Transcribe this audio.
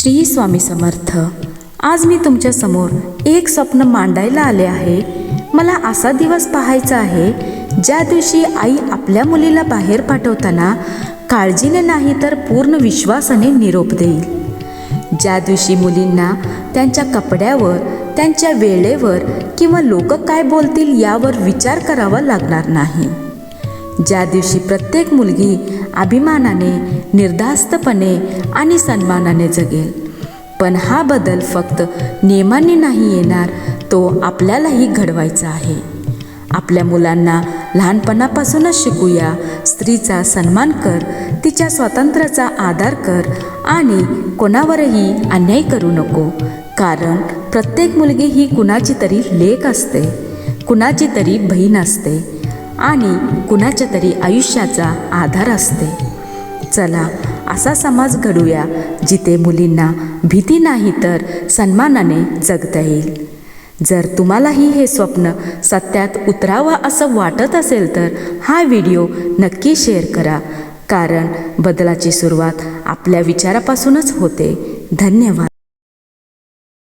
श्री स्वामी समर्थ. आज मी तुमच्या समोर एक स्वप्न मांडायला आले आहे. मला असा दिवस पाहायचा आहे ज्या दिवशी आई आपल्या मुलीला बाहेर पाठवताना काळजीने नाही तर पूर्ण विश्वासाने निरोप देईल. ज्या दिवशी मुलींना त्यांच्या कपड्यावर, त्यांच्या वेळेवर किंवा लोक काय बोलतील यावर विचार करावा लागणार नाही. ज्या दिवशी प्रत्येक मुलगी अभिमानाने, निर्धास्तपणे आणि सन्मानाने जगेल. पण हा बदल फक्त नियमांनी नाही येणार, तो आपल्यालाही घडवायचा आहे. आपल्या मुलांना लहानपणापासूनच शिकूया, स्त्रीचा सन्मान कर, तिच्या स्वातंत्र्याचा आदर कर आणि कोणावरही अन्याय करू नको. कारण प्रत्येक मुलगी ही कुणाची तरी लेक असते, कुणाची तरी बहीण असते आणि कुणाच्या तरी आयुष्याचा आधार असते. चला असा समाज घडूया जिथे मुलींना भीती नाही तर सन्मानाने जगता येईल. जर तुम्हालाही हे स्वप्न सत्यात उतरावं असं वाटत असेल तर हा व्हिडिओ नक्की शेअर करा. कारण बदलाची सुरुवात आपल्या विचारापासूनच होते. धन्यवाद.